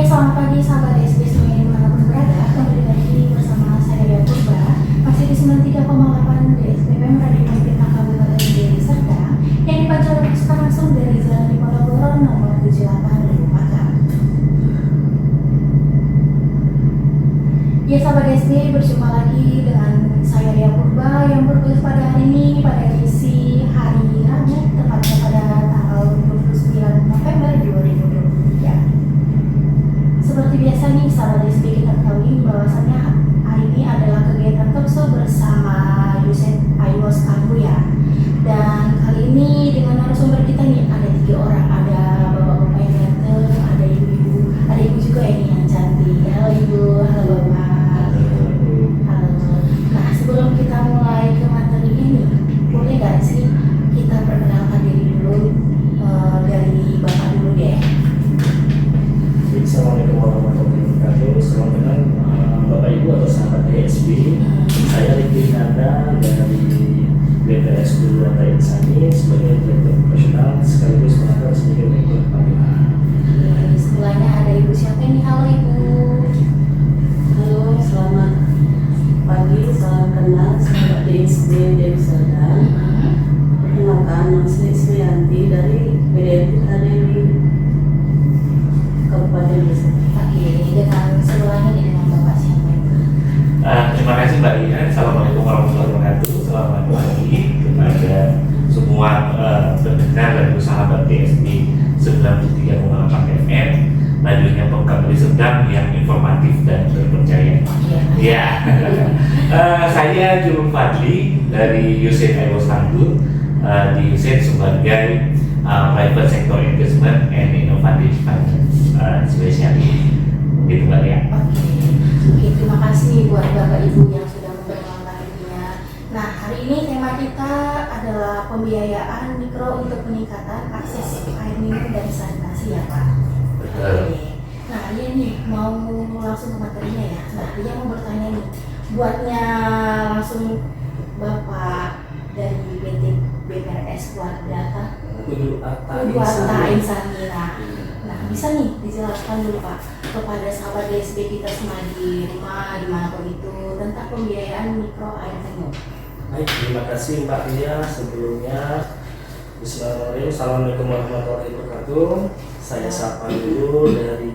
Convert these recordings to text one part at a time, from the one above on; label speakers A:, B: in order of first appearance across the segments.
A: Ya, selamat pagi sahabat SBS semuanya dimanapun berada. Kembali lagi bersama saya Dea Purba, masih di 93,8 DSPM Radio Pemerintah Kabupaten Deli Serdang yang dipancarkan langsung dari Jalan Diponegoro nomor 78 Lubukakar. Ya, sahabat DSB, berjumpa lagi dengan saya Dea Purba yang bertugas pada hari ini pada edisi hari Rabu, tepatnya pada tanggal 29 November 2023. Seperti biasa nih, sahabat DSB, kita ketahui bahwasannya hari ini adalah kegiatan talkshow bersama Yusef Aywas Kambu ya. Dan kali ini dengan narasumber kita nih ada 3 orang, ada bapak-bapak yang ganteng, ada ibu juga ini yang cantik. Halo ibu, halo bapak. Halo. Nah, sebelum kita mulai ke materi ini, boleh nggak sih kita perkenalkan diri dulu dari bapak dulu deh.
B: Assalamualaikum warahmatullahi wabarakatuh. Selamat kenal Bapak Ibu atau sahabat DSB. Saya Riki Nanda dari BPS Purwata Insani sebagai direktur profesional sekaligus pengajar sebagai direktur pelatihan.
A: Sebelahnya ada ibu siapa nih? Halo ibu.
C: Halo, selamat pagi, salam kenal, sahabat DSB Deli Serdang. Perkenalkan, nama saya Ismayanti dari PDN Putra Deli Kabupaten Deli Serdang.
A: Oke, dengan sebelahnya nih dengan bapak siapa ibu?
D: Terima kasih Mbak Dian. Assalamualaikum warahmatullahi wabarakatuh. Selamat pagi kepada semua pendengar dan sahabat DSB 93,8 FM. Radionya Pemkab Deli Serdang yang informatif dan terpercaya. Ya, saya Jurun Fadli dari Yusef Aywas Kambu di Yusef sebagai Private Sector Engagement and Innovative Finance Specialist. Gitu Mbak Dian.
A: Oke, terima kasih buat bapak ibu yang sudah memperkenalkan dirinya. Nah, hari ini tema kita adalah pembiayaan mikro untuk peningkatan akses air minum dan sanitasi ya Pak. Oke. Nah, iya nih mau langsung ke materinya ya. Nah, dia mau bertanya nih, buatnya langsung Bapak dari PT BPRS Kuadrata Insani. Nah, bisa nih dijelaskan dulu Pak kepada sahabat DSB kita semua di rumah dimanapun itu tentang pembiayaan mikro air minum.
B: Baik, terima kasih Mbak Ria. Sebelumnya Bismillahirrahmanirrahim. Assalamualaikum warahmatullahi wabarakatuh. Saya sapa dulu dari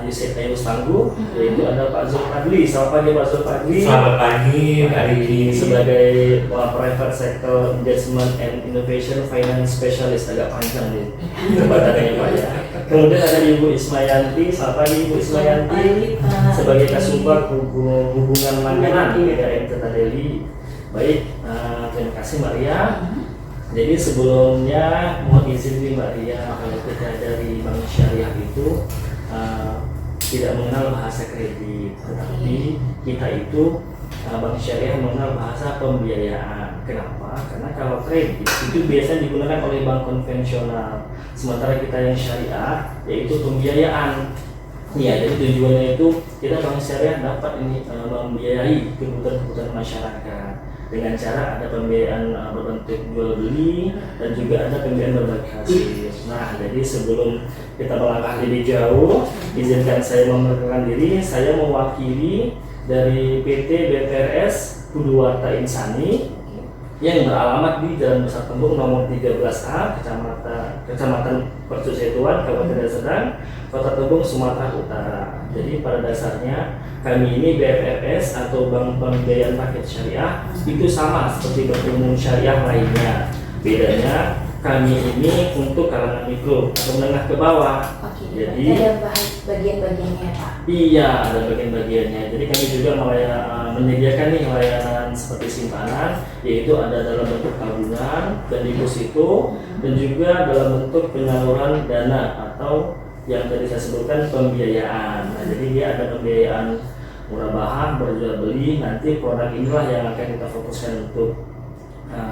B: Yusef Aywas Kambu, yaitu ada Pak Zulfadli. Selamat pagi Pak Zulfadli.
D: Selamat pagi Mbak Riki.
B: Sebagai Private Sector Engagement and Innovation Finance Specialist, agak panjang nih jabatannya Pak ya. Kemudian ada Ibu Ismayanti. Selamat pagi Ibu Ismayanti. Sebagai Kasubag Hubungan Langganan PDN Kota Deli. Baik, terima kasih Maria. Jadi sebelumnya mohon izin nih Mbak Ria, kalau kita dari Bank Syariah itu tidak mengenal bahasa kredit, tetapi kita itu Bank Syariah mengenal bahasa pembiayaan. Kenapa? Karena kalau kredit itu biasanya digunakan oleh bank konvensional, sementara kita yang syariah yaitu pembiayaan. Ya, jadi tujuannya itu kita Bank Syariah dapat ini membiayai kebutuhan masyarakat dengan cara ada pembiayaan berbentuk jual beli dan juga ada pembiayaan berbagi hasil. Nah, jadi sebelum kita melangkah lebih jauh, izinkan saya memperkenalkan diri. Saya mewakili dari PT BPRS Purwata Insani yang beralamat di Jalan Besar Tembung nomor 13A, Kecamatan Percusetuan, Kabupaten Deli Serdang, Kota Tembung, Sumatera Utara. Jadi pada dasarnya kami ini BPRS atau Bank Pembiayaan Paket Syariah itu sama seperti bank umum syariah lainnya. Bedanya kami ini untuk kalangan mikro atau menengah ke bawah.
A: Oke,
B: Jadi
A: ada bagian-bagiannya Pak.
B: Iya, ada bagian-bagiannya. Jadi kami juga menyediakan nih layanan seperti simpanan, yaitu ada dalam bentuk tabungan dan deposito, dan juga dalam bentuk penyaluran dana atau yang tadi saya sebutkan pembiayaan. Nah, jadi dia ada pembiayaan murabahan, berjual beli. Nanti produk inilah yang akan kita fokuskan untuk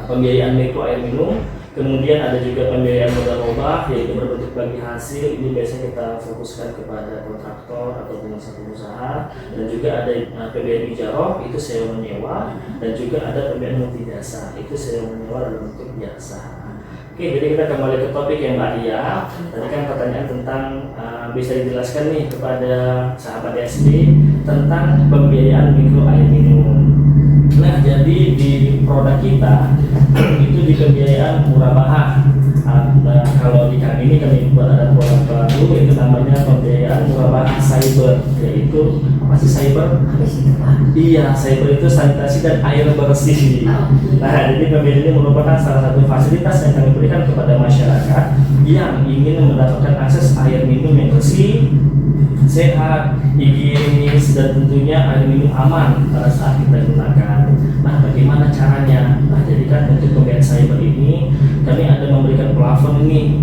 B: pembiayaan mikro air minum. Kemudian ada juga pembiayaan modal mubah, yaitu berbentuk bagi hasil. Ini biasanya kita fokuskan kepada kontraktor atau pengusaha, dan juga ada pembiayaan ijarah, itu sewa menyewa, dan juga ada pembiayaan multi jasa, itu sewa menyewa dalam bentuk jasa. Oke, jadi kita kembali ke topik ya Mbak Dia. Tadi kan pertanyaan tentang bisa dijelaskan nih kepada sahabat SD tentang pembiayaan mikro air minum. Nah, jadi di produk kita itu di pembiayaan murabaha. Nah, kalau di kami ini kami buat ada produk baru yaitu namanya pembiayaan murabaha cyber, yaitu apa sih cyber?
A: Apa sih itu Pak?
B: Iya, cyber itu sanitasi dan air bersih. Nah, jadi pembiayaan ini merupakan salah satu fasilitas yang kami berikan kepada masyarakat yang ingin mendapatkan akses air minum yang bersih, sehat, higienis, dan tentunya air minum aman pada saat kita gunakan. Nah, bagaimana caranya? Nah, jadi kan untuk pembiayaan cyber ini kami ada memberikan plafon ini,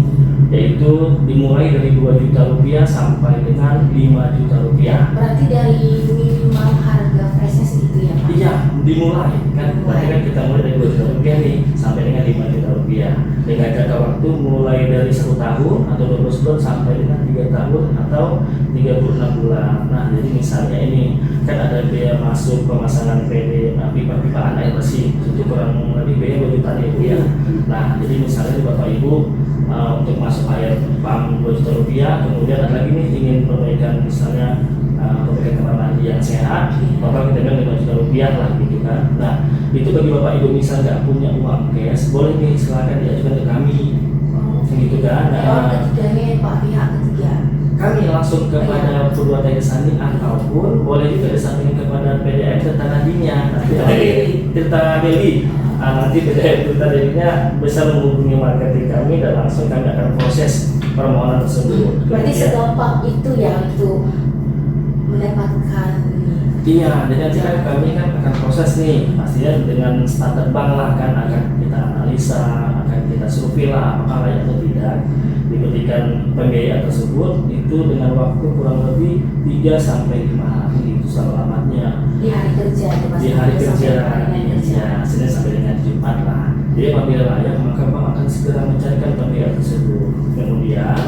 B: yaitu dimulai dari 2 juta rupiah sampai dengan 5 juta rupiah.
A: Berarti dari minimal harga flashnya segitu ya Pak?
B: Iya, dimulai kan. Berarti kan kita mulai dari 2 juta rupiah nih sampai dengan 5 juta rupiah. Dengan jangka waktu mulai dari 1 tahun atau 12 bulan sampai dengan 3 tahun atau 36 bulan. Nah, jadi misalnya ini kan ada biaya masuk pemasangan pipa-pipaan air bersih itu kurang lebih biaya 2 juta rupiah. Nah, jadi misalnya Bapak Ibu untuk masuk air pump 2 juta rupiah, kemudian ada lagi nih ingin perbaikan misalnya perbaikan kamar mandi yang sehat, maka kita bilang 5 juta rupiah lah gitu kan. Nah, itu bagi Bapak Ibu misal nggak punya uang cash, boleh nih silakan diajukan ke kami, gitu kan.
A: Orang ketiganya ya Pak, pihak ketiga.
B: Kami langsung kepada Purwata Desani ataupun boleh juga disampaikan kepada PDM Tirta Nadinya. Nanti Tirta Deli. Nanti PDM Tirta Delinya bisa menghubungi marketing kami dan langsung kami akan proses permohonan tersebut.
A: Berarti segampang itu ya itu mendapatkan.
B: Iya, dan nanti kan kami kan akan proses nih, pastinya dengan standar bank lah kan, akan kita analisa, akan kita survei lah apakah layak atau tidak diberikan pembiayaan tersebut itu dengan waktu kurang lebih 3 sampai 5 hari itu selamatnya.
A: Di hari kerja itu Pak?
B: Di hari kerja,
A: kerja.
B: Senin sampai dengan Jumat lah. Jadi apabila layak maka bank akan segera mencarikan pembiayaan tersebut. Kemudian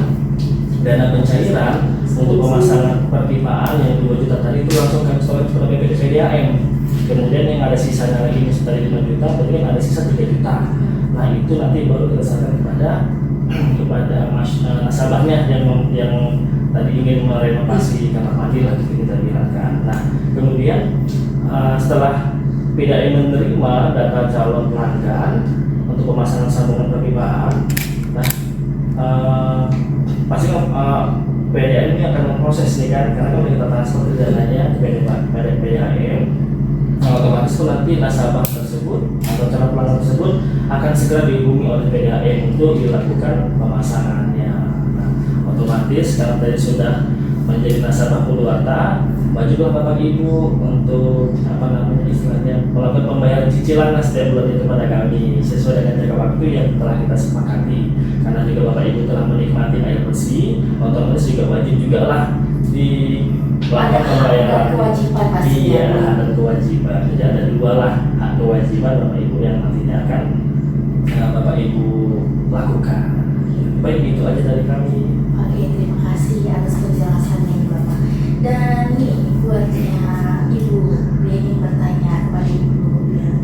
B: dana pencairan untuk pemasangan perpipaan yang 2 juta tadi itu langsung kami setorkan kepada PDAM. Kemudian yang ada sisanya lagi misal dari 5 juta, kemudian ada sisa 3 juta. Nah, itu nanti baru kita serahkan kepada nasabahnya yang tadi ingin merenovasi kamar mandi lah gitu kita bilangkan. Nah, kemudian setelah PDAM menerima data calon pelanggan untuk pemasangan sambungan perpipaan, nah pasti PDAM ini akan memproses nih kan, karena kalau kita transfer dananya kepada PDAM, otomatis nanti nasabah tersebut atau calon pelanggan tersebut akan segera dihubungi oleh PDAM untuk dilakukan pemasangannya. Nah, otomatis karena tadi sudah menjadi nasabah Purwata, wajiblah Bapak Ibu untuk istilahnya melakukan pembayaran cicilan setiap bulannya kepada kami sesuai dengan jangka waktu yang telah kita sepakati. Karena juga Bapak Ibu telah menikmati air bersih, otomatis juga wajib juga lah di melakukan pembayaran.
A: Kewajiban pastinya.
B: Iya, hak dan kewajiban. Jadi ada 2 lah hak kewajiban Bapak Ibu yang nantinya akan Bapak Ibu lakukan. Baik, itu aja dari kami.
A: Oke, terima kasih atas penjelasannya Bapak. Dan nih buatnya Ibu ingin bertanya kepada Ibu.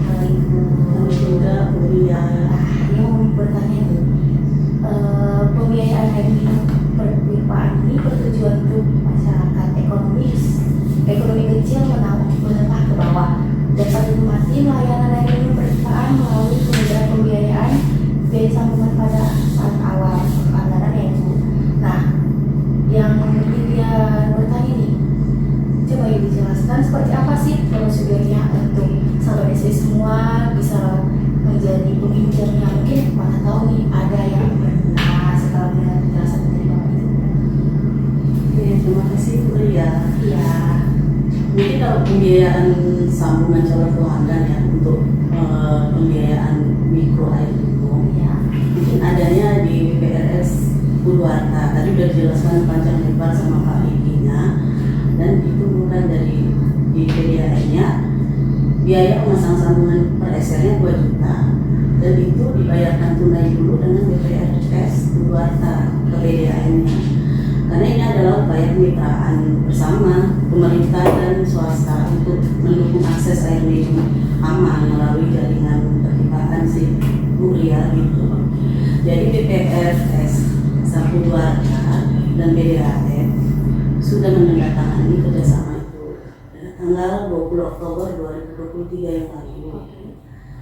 A: Kalau Ibu
C: juga pembiayaan.
A: dia mau bertanya nih, pembiayaan air minum perpipaan ini bertujuan untuk masyarakat ekonomi kecil menengah ke bawah dapat menikmati layanan air minum perpipaan melalui kemudahan pembiayaan biaya sambungan pada saat awal anggaran ya Ibu. Nah, yang dia bertanya nih, coba Ibu jelaskan seperti apa sih prosedurnya untuk sahabat SD semua bisa menjadi peminjamnya. Mungkin mana tahu nih ada yang pernah setelah mendengar penjelasan dari Bapak itu.
C: Oke, terima kasih Bu Ria.
A: Iya.
C: Mungkin kalau pembiayaan sambungan calon pelanggan ya untuk pembiayaan mikro air minum,
A: Iya.
C: mungkin adanya di PRS Purwata. Tadi sudah dijelaskan panjang lebar sama Pak Ikinya, dan itu bukan dari di PDAM-nya. Biaya pemasangan sambungan per SR-nya 2 juta dan itu dibayarkan tunai dulu dengan BPRS Purwata ke PDAM-nya. Karena ini adalah upaya kemitraan bersama pemerintah dan swasta untuk mendukung akses air minum aman melalui jaringan perpipaan si Bu Ria gitu. Jadi BPRS Sapu Duarta dan BDAM sudah menandatangani kerjasama itu tanggal 20 Oktober 2023 yang lalu.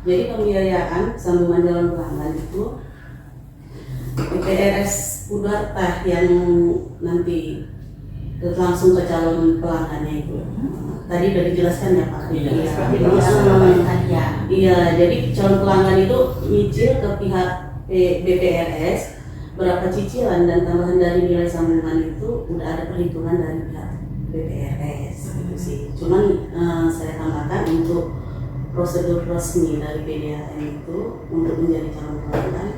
C: Jadi pembiayaan sambungan jalan pelanggan itu BPRS Duarta yang nanti langsung ke calon pelanggannya itu. Tadi udah dijelaskan ya Pak. Iya, jadi calon pelanggan itu nyicil ke pihak BPRS berapa cicilan dan tambahan dari nilai sambungan itu udah ada perhitungan dari pihak BPRS gitu sih. Cuman saya tambahkan untuk prosedur resmi dari PDAM itu untuk menjadi calon pelanggan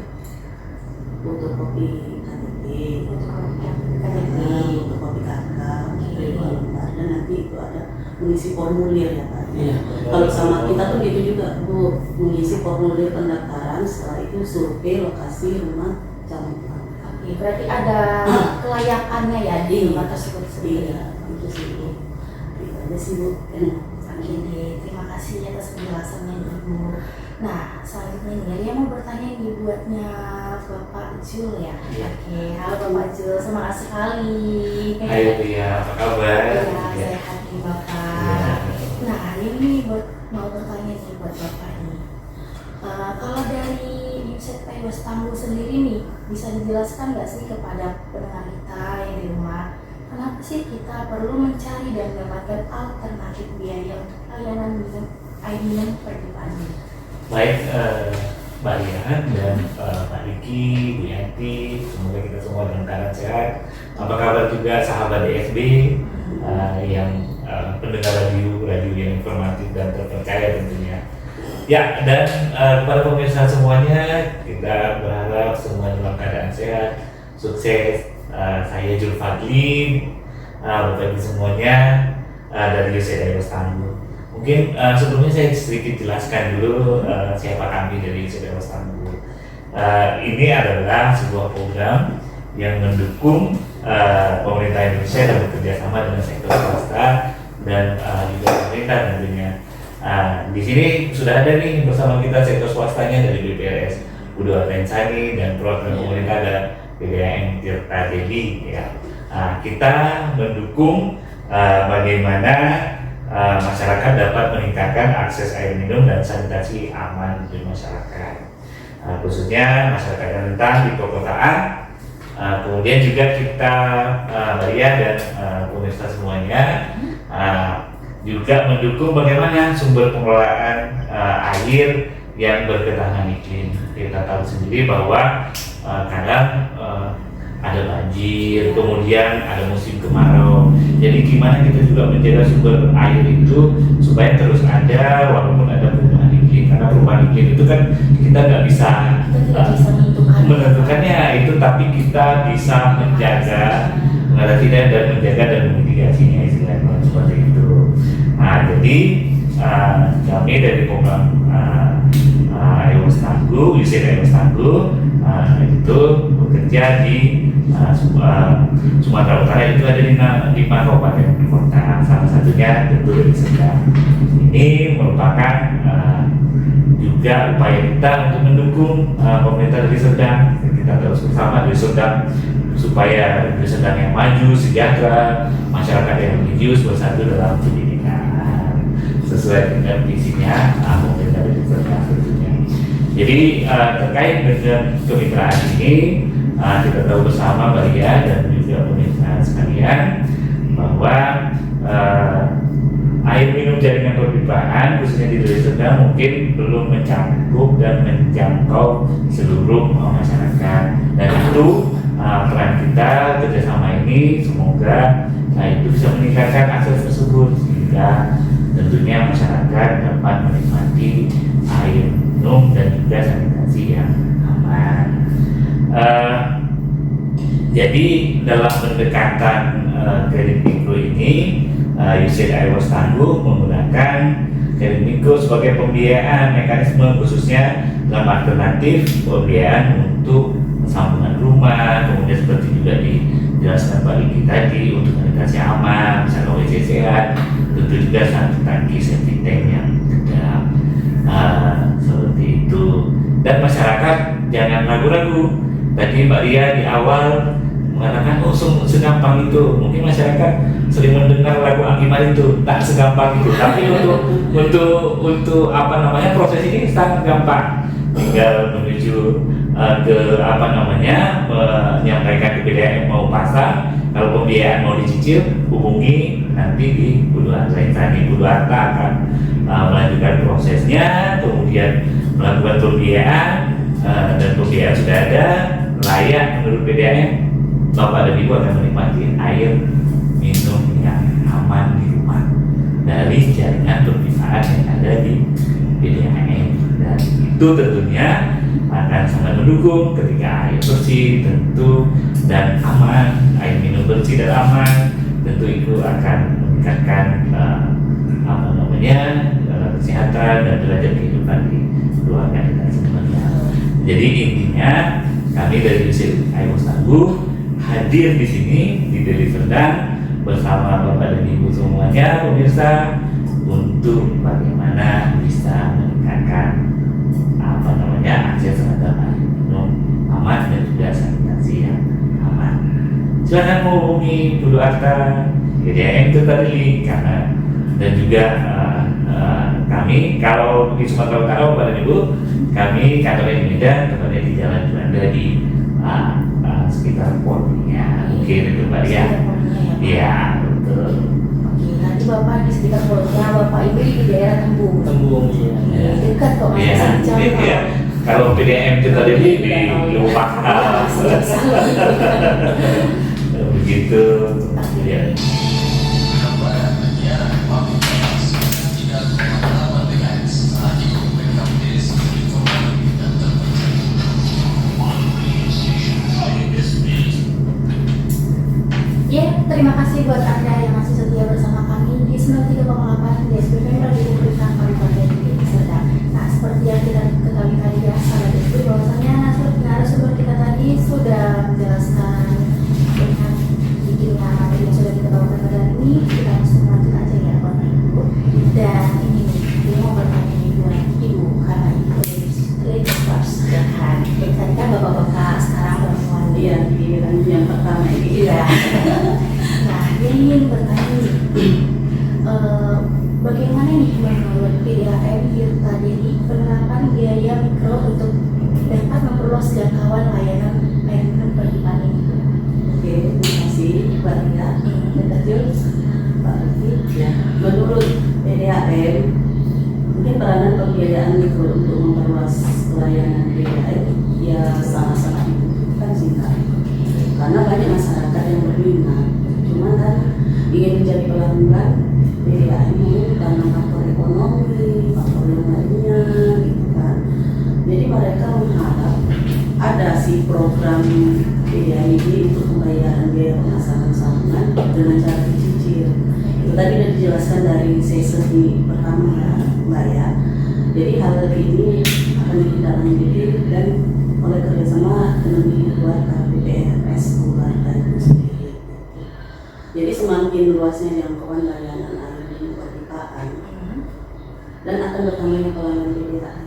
C: butuh kopi KTP, butuh kopi KK, dari 2 lembar, dan nanti itu ada mengisi formulir ya Pak. Kalau sama kita tuh gitu juga Bu, mengisi formulir pendaftaran, setelah itu survei lokasi rumah calon pelanggan.
A: Oke, berarti ada kelayakannya ya di rumah tersebut sendiri.
C: Iya, itu sih Bu. Itu aja sih Bu.
A: Oke deh, terima kasih atas penjelasannya Ibu. Nah, selanjutnya nih, Ria mau bertanya nih buatnya Bapak Jul ya. Oke, halo Bapak Jul, semangat sekali.
D: Hai Ria, apa kabar?
A: Ya, sehat nih Bapak. Nah, hari ini mau bertanya nih buat Bapak ini. Kalau dari Yuset Paiwas Tangguh sendiri nih, bisa dijelaskan nggak sih kepada pendengar kita yang di rumah, kenapa sih kita perlu mencari dan mendapatkan alternatif biaya untuk layanan minum air minum per depannya?
D: Baik, Mbak Lian dan Pak Riki, Bu Yanti, semoga kita semua dalam keadaan sehat. Apa kabar juga sahabat DSB yang pendengar radio yang informatif dan terpercaya tentunya. Ya, dan kepada pemirsa semuanya, kita berharap semua dalam keadaan sehat, sukses. Saya Jul Fadli, Bapak Ibu semuanya dari UCD Tangguh. Mungkin sebelumnya saya sedikit jelaskan dulu siapa kami dari UCD Tangguh. Ini adalah sebuah program yang mendukung pemerintah Indonesia dan bekerjasama dengan sektor swasta dan juga pemerintah tentunya. Di sini sudah ada nih bersama kita sektor swastanya dari BPRS Budua Tensani dan perwakilan pemerintah dan BDAM Tirta Dedi ya. Kita mendukung bagaimana masyarakat dapat meningkatkan akses air minum dan sanitasi aman di masyarakat, khususnya masyarakat yang rentan di perkotaan. Kemudian juga kita Maria dan pemirsa semuanya juga mendukung bagaimana sumber pengelolaan air yang berketahanan iklim. Kita tahu sendiri bahwa kadang ada banjir, kemudian ada musim kemarau. Jadi gimana kita juga menjaga sumber air itu supaya terus ada walaupun ada perubahan iklim. Karena perubahan iklim itu kan kita nggak bisa menentukannya itu, tapi kita bisa menjaga, mengatasi dan menjaga dan memitigasinya istilahnya seperti itu. Nah, jadi kami dari program UCD Paiwas Tangguh itu bekerja di Sumatera Utara. Itu ada di 5 kabupaten kota, salah satunya tentu di Serdang. Ini merupakan juga upaya kita untuk mendukung pemerintah dari Serdang. Kita terus bersama dari Serdang supaya dari Serdang yang maju, sejahtera, masyarakat yang religius, bersatu dalam pendidikan sesuai dengan visinya pemerintah dari Serdang tentunya. Jadi terkait dengan kemitraan ini, kita tahu bersama Mbak Ria dan juga pemirsa sekalian bahwa air minum jaringan perpipaan khususnya di Deli Serdang mungkin belum mencakup dan menjangkau seluruh masyarakat, dan itu peran kita kerjasama ini semoga itu bisa meningkatkan akses tersebut sehingga tentunya masyarakat dapat menikmati air minum dan juga sanitasi yang aman. Jadi dalam pendekatan kredit mikro ini UCD Paiwas Tangguh menggunakan kredit mikro sebagai pembiayaan mekanisme khususnya dalam alternatif pembiayaan untuk sambungan rumah, kemudian seperti juga dijelaskan Pak Riki tadi untuk sanitasi aman, misalnya WC sehat, tentu juga tangki septic tank yang sedang seperti itu. Dan masyarakat jangan ragu-ragu. Tadi Mbak Ria di awal mengatakan segampang itu. Mungkin masyarakat sering mendengar lagu Anggiman itu tak segampang itu. Tapi untuk apa namanya, proses ini sangat gampang. Tinggal menuju ke apa namanya, menyampaikan ke PDAM mau pasang. Kalau pembiayaan mau dicicil, hubungi nanti di Bulu Harta. Di Bulu Harta akan melanjutkan prosesnya, kemudian melakukan pembiayaan, dan pembiayaan sudah ada, layak menurut PDAM, Bapak dan Ibu akan menikmati air minum yang aman di rumah dari jaringan perpisahan yang ada di PDAM. Dan itu tentunya akan sangat mendukung ketika air bersih tentu dan aman, air minum bersih dan aman, tentu itu akan meningkatkan apa namanya, kesehatan dan derajat kehidupan di keluarga kita semuanya. Jadi intinya kami dari Usil Ayo Tangguh hadir di sini di Deli Serdang bersama Bapak dan Ibu semuanya pemirsa untuk bagaimana bisa meningkatkan apa namanya, akses terhadap air minum aman dan juga sanitasi yang aman. Silakan menghubungi Bulu Harta, PDAM Terdeli karena dan juga kami kalau di Sumatera Utara Bapak dan Ibu, kami kantornya di Medan, tempatnya di Jalan Juanda di sekitar Polnya, mungkin itu Mbak Ria. Iya, betul.
A: Oke, nanti Bapak di sekitar Polnya, Bapak Ibu di daerah Tembung.
B: Tembung ya.
A: Dekat kok,
D: Iya,
A: masih jauh.
D: iya. Kalau PDAM Terdeli di Lupak. Begitu. Ya.
A: Ya, terima kasih buat Anda yang masih setia bersama kami di 93,8 di SPFM Radio Pemerintahan Kabupaten Deli Serdang. Nah, seperti yang kita ketahui tadi ya, sahabat itu bahwasanya narasumber kita tadi sudah menjelaskan dengan dikirnya materi yang sudah kita bawakan pada hari ini. Kita langsung lanjut aja ya, Bapak Ibu. Dan ini mau bertanya nih buat Ibu karena Ibu ladies first ya kan. Tadi kan bapak-bapak sekarang perempuan.
C: Iya, di yang pertama ini.
A: Iya. Nah, dia ingin bertanya nih, bagaimana nih menurut PDAM Tirta Deli penerapan biaya mikro untuk dapat memperluas jangkauan layanan air minum perpipaan ini?
C: Oke, terima kasih Mbak Ria. Betul, Pak Rudi. Ya, menurut PDAM, mungkin peranan pembiayaan mikro untuk memperluas pelayanan PDAM ya sangat-sangat dibutuhkan sih Kak. Karena banyak masyarakat yang berminat, cuma kan ingin menjadi pelanggan PDAM ini karena faktor ekonomi, faktor yang lainnya, gitu kan. Jadi mereka mengharap ada si program PDAM ini untuk pembayaran biaya pemasangan sambungan dengan cara dicicil. Itu tadi sudah dijelaskan dari sesi pertama ya, Mbak ya. Jadi hal ini akan ditindaklanjuti dan oleh kerjasama dengan keluarga BPRS keluarga itu sendiri. Jadi semakin luasnya jangkauan layanan air minum perpipaan dan akan bertambahnya pelanggan PDAM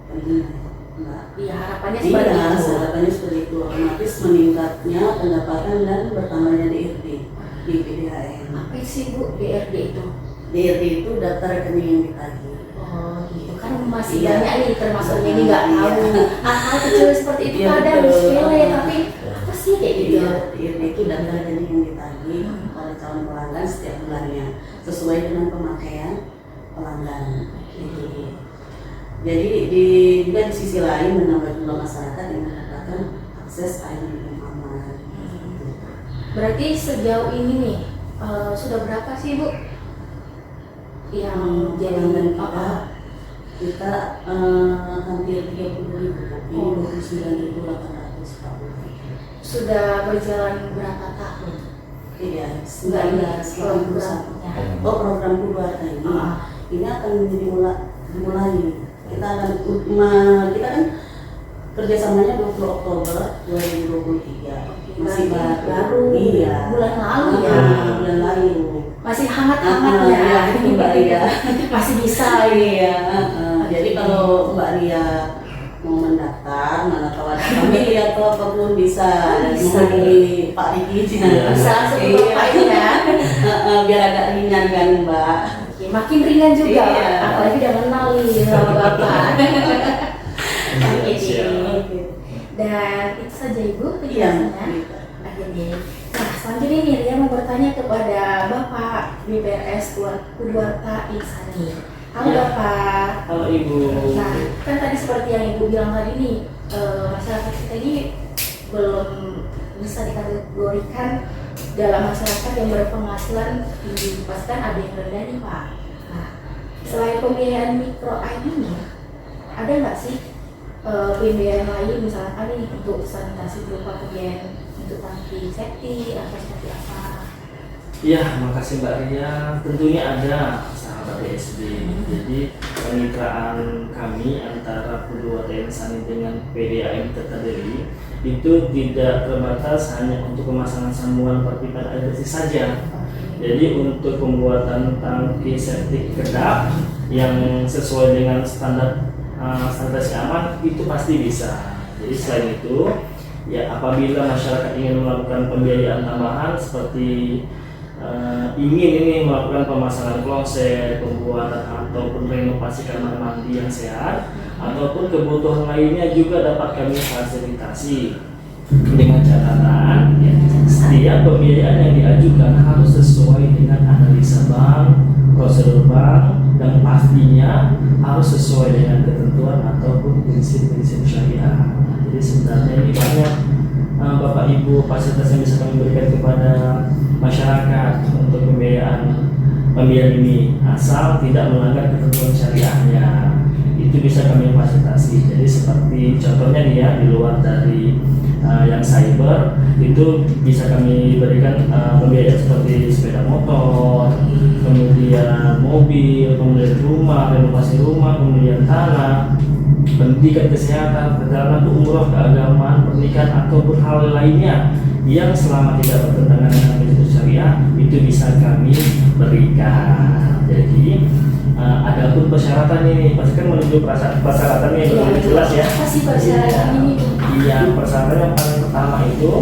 C: penting Mbak.
A: Iya, harapannya seperti
C: Iya,
A: itu.
C: harapannya seperti itu. Otomatis meningkatnya pendapatan dan bertambahnya DRD di PDAM.
A: Apa sih Bu DRD itu?
C: DRD itu daftar rekening yang ditagih.
A: Oh gitu kan masih
C: Iya.
A: banyak nih termasuk ini nggak
C: Iya.
A: tahu hal kecil seperti itu
C: Iya,
A: kadang
C: betul.
A: sepele tapi apa sih kayak gitu?
C: Iya, DRD itu daftar rekening yang ditagih oleh calon pelanggan setiap bulannya sesuai dengan pemakaian pelanggan. Jadi juga di sisi lain menambah jumlah masyarakat yang mendapatkan akses air minum aman.
A: Berarti sejauh ini nih sudah berapa sih Bu yang jadi
C: Pelanggan
A: apa?
C: kita hampir 30.000, ini 29.800 tahun.
A: Sudah berjalan berapa tahun?
C: Iya,
A: Program.
C: 1981. Oh, program Bulu Harta ini akan dimulai. Kita kan kerjasamanya 20 Oktober 2023. Masih
A: baru.
C: Iya.
A: Bulan lalu ya.
C: Bulan lalu.
A: Masih hangat-hangatnya.
C: Ya, itu Mbak Ria.
A: Masih bisa ini.
C: Iya. Jadi kalau Mbak Ria mau mendaftar, mana tahu apa-apa pun bisa
A: Bisa.
C: menghubungi Pak Riki.
B: Iya.
A: Bisa langsung ke Bapak ini ya.
C: Biar agak ringan kan Mbak.
A: Oke, makin ringan juga,
C: Iya.
A: apalagi udah kenal nih sama Bapak. Oke,
B: Siap.
C: Oke.
A: dan itu saja Ibu
C: Iya.
A: penjelasannya. Oke deh. Nah, selanjutnya nih Ria mau bertanya kepada Bapak BPRS Purwakarta Insani. Halo
B: Ya.
A: Bapak.
B: Halo Ibu.
A: Nah, kan tadi seperti yang Ibu bilang tadi nih, masyarakat kita ini belum bisa dikategorikan dalam masyarakat yang berpenghasilan tinggi. Pastikan ada yang rendah nih Pak. Nah, selain pembiayaan mikro ini, ada nggak sih pembiayaan lain misalkan nih untuk sanitasi berupa pembiayaan untuk tangki safety atau seperti apa?
B: Ya, makasih Mbak Ria. Tentunya ada sahabat DSD. Jadi kemitraan kami antara Purwakarta Insani dengan PDAM Tirtadeli itu tidak terbatas hanya untuk pemasangan sambungan perpipaan air bersih saja. Jadi untuk pembuatan tangki septik kedap yang sesuai dengan standar sanitasi aman itu pasti bisa. Jadi selain itu, ya apabila masyarakat ingin melakukan pembiayaan tambahan seperti ingin ini melakukan pemasangan kloset, pembuatan ataupun renovasi kamar mandi yang sehat, ataupun kebutuhan lainnya juga dapat kami fasilitasi dengan catatan ya, setiap pembiayaan yang diajukan harus sesuai dengan analisa bank, prosedur bank, dan pastinya harus sesuai dengan ketentuan ataupun prinsip-prinsip syariah. Jadi sebenarnya ini banyak Bapak Ibu fasilitas yang bisa kami berikan kepada masyarakat untuk pembiayaan ini asal tidak melanggar ketentuan syariahnya, itu bisa kami fasilitasi. Jadi seperti contohnya nih ya, di luar dari yang cyber itu bisa kami berikan pembiayaan seperti sepeda motor, kemudian mobil, kemudian rumah, renovasi rumah, kemudian tanah, pendidikan kesehatan, perjalanan umroh, keagamaan, pernikahan ataupun hal lainnya yang selama tidak bertentangan dengan prinsip syariah itu bisa kami berikan. Jadi ada pun persyaratan ini, pasti kan menuju persyaratannya yang lebih jelas ya.
A: Apa sih persyaratan ini?
B: Iya, persyaratan yang paling pertama itu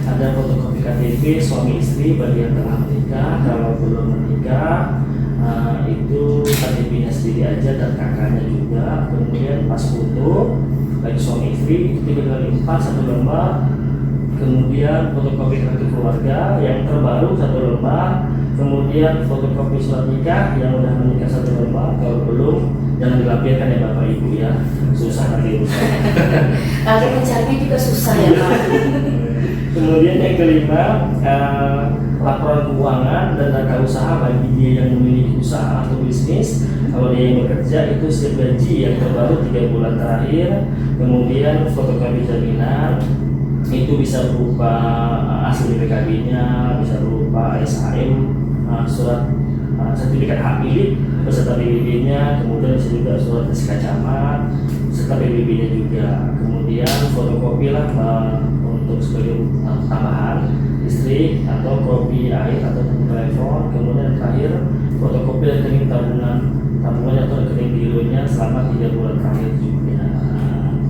B: ada fotokopi KTP suami istri bagi yang telah menikah. Kalau belum menikah itu KTP-nya sendiri aja dan kakaknya juga. Kemudian pas foto bagi suami istri itu 3 x 4 1 lembar. Kemudian fotokopi kartu keluarga yang terbaru 1 lembar. Kemudian fotokopi surat nikah yang udah menikah 1 lembar. Kalau belum jangan dilampirkan ya Bapak Ibu ya, susah nanti urusan.
A: Kalau mencarinya juga susah ya Pak.
B: Kemudian yang kelima, laporan keuangan dan data usaha bagi dia yang memiliki usaha atau bisnis. Kalau dia yang bekerja itu slip gaji yang terbaru 3 bulan terakhir. Kemudian fotokopi jaminan itu bisa berupa asli PKB-nya, bisa berupa SHM, surat sertifikat hak milik beserta PBB-nya, kemudian bisa juga surat SK camat serta PBB-nya juga. Kemudian fotokopi lah untuk sebagai tambahan listrik atau kopi air atau telepon. Kemudian terakhir fotokopi rekening tabungan atau rekening gironya selama 3 bulan terakhir juga.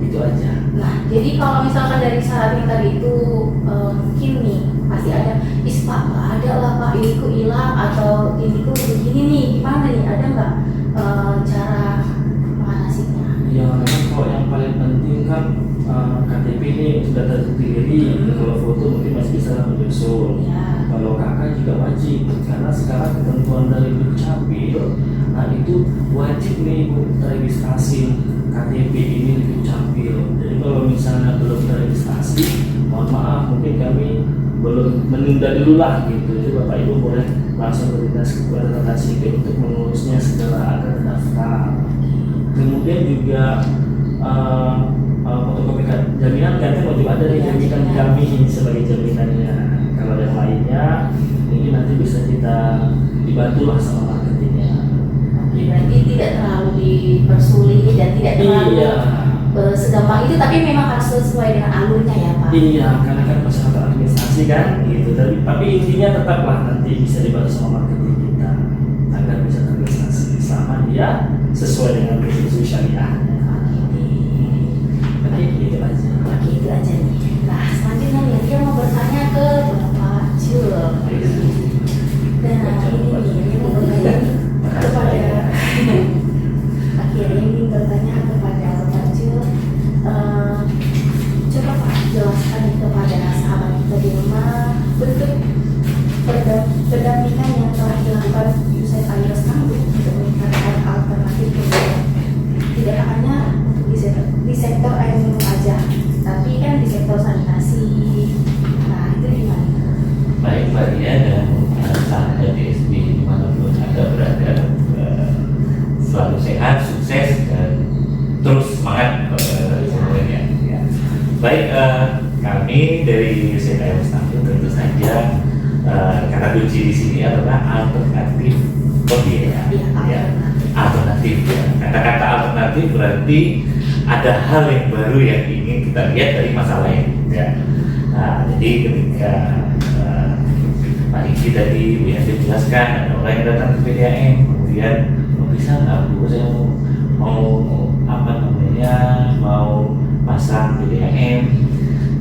B: Itu aja.
A: Nah, jadi kalau misalkan dari syarat yang tadi itu mungkin nih pasti ada Pak nggak ada lah Pak, ini kok hilang atau ini kok begini nih, gimana nih, ada nggak cara mengatasinya?
B: Ya memang kalau yang paling penting kan KTP ini sudah terdiri. Kalau foto mungkin masih bisa menyusul.
A: Ya.
B: Kalau kakak juga wajib, karena sekarang ketentuan dari Dukcapil, nah itu wajib nih Bu registrasi KTP ini di Dukcapil. Jadi kalau misalnya belum terregistrasi, mohon maaf mungkin kami belum menunda dulu lah gitu. Jadi Bapak Ibu boleh langsung berinteraksi kepada KTP untuk mengurusnya segera agar terdaftar. Kemudian juga fotokopi jaminan kan wajib ada di jaminan kami sebagai jaminannya. Kalau yang lainnya mungkin nanti bisa kita dibantu lah sama marketingnya.
A: Berarti tidak terlalu dipersulit dan tidak terlalu segampang itu, tapi memang harus sesuai dengan alurnya ya Pak.
B: Iya, karena kan masyarakat administrasi kan gitu. Tapi intinya tetaplah nanti bisa dibantu sama marketing kita agar bisa terregistrasi selama dia sesuai dengan prinsip syariahnya.
A: Oke,
B: Oke, gitu aja.
A: oke itu aja nih. Nah,
D: sahabat DSB dimanapun Anda berada, selalu sehat, sukses, dan terus semangat semuanya. Ya. Baik, kami dari UCTM Stafur tentu saja kata kunci di sini adalah alternatif pembiayaan. Ya, alternatif ya. Kata-kata alternatif berarti ada hal yang baru yang ingin kita lihat dari masalah ini. Ya. Nah, jadi ketika Pak Iki tadi Bu Yanti jelaskan ada orang yang datang ke PDAM, kemudian bisa nggak Bu, saya mau mau pasang PDAM,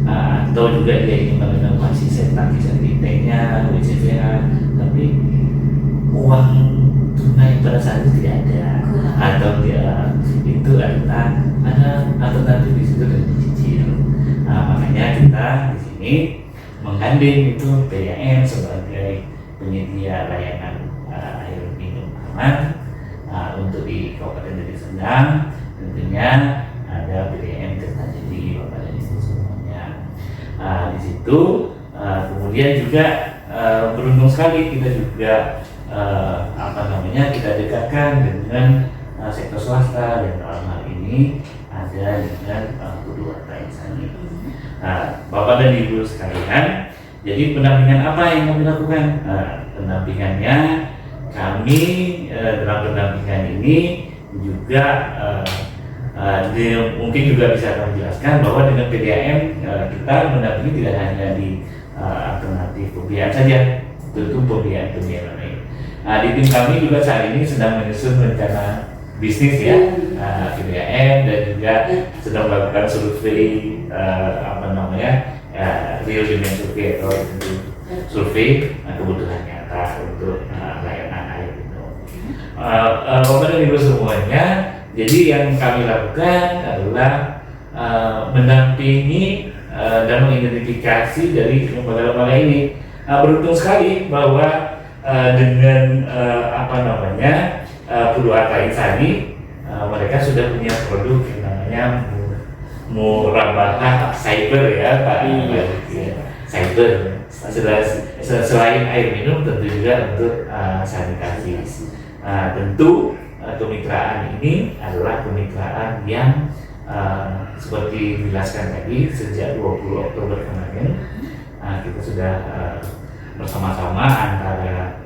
D: atau juga dia ingin merenovasi sentak IT-nya, WCVA, tapi uang tunai pada saat itu tidak ada, atau dia itu adalah ada alternatif di situ dan dicicil. Makanya kita di sini menggandeng itu PDAM sebagai penyedia layanan air minum aman untuk di Kabupaten Deli Serdang. Tentunya ada PDAM Tirtajadi, Bapak dan Ibu semuanya. Di situ kemudian juga beruntung sekali kita juga kita dekatkan dengan sektor swasta, dan dalam hal ini ada dengan Purwakarta Insani. Bapak dan Ibu sekalian, jadi pendampingan apa yang kami lakukan? Pendampingannya kami dalam pendampingan ini juga mungkin juga bisa kami jelaskan bahwa dengan PDAM kita mendampingi tidak hanya di alternatif pembiayaan saja, tentu pembiayaan lain. Di tim kami juga saat ini sedang menyusun rencana bisnis ya, PDAM, dan juga sedang melakukan survei real demand survey atau survei kebutuhan nyata untuk layanan air minum. Bapak dan Ibu semuanya, jadi yang kami lakukan adalah mendampingi dan mengidentifikasi dari lembaga-lembaga ini. Beruntung sekali bahwa dengan Purwakarta Insani, mereka sudah punya produk yang namanya Murabahah Cyber ya Pak. Cyber. Selain air minum, tentu juga untuk sanitasi. Tentu kemitraan ini adalah kemitraan yang seperti dijelaskan tadi, sejak 20 Oktober kemarin kita sudah bersama-sama antara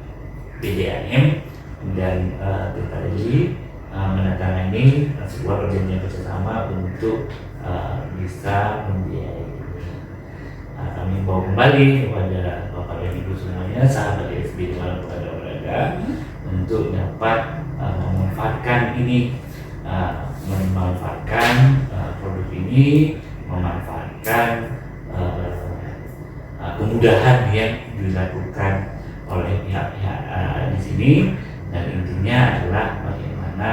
D: PDAM dan Tirtajadi menandatangani sebuah perjanjian bersama untuk bisa membiayai ini. Kami bawa kembali kepada Bapak dan Ibu semuanya, sahabat DSB dimanapun Anda berada, untuk dapat memanfaatkan ini, memanfaatkan produk ini, memanfaatkan kemudahan yang dilakukan oleh pihak-pihak di sini, dan intinya adalah bagaimana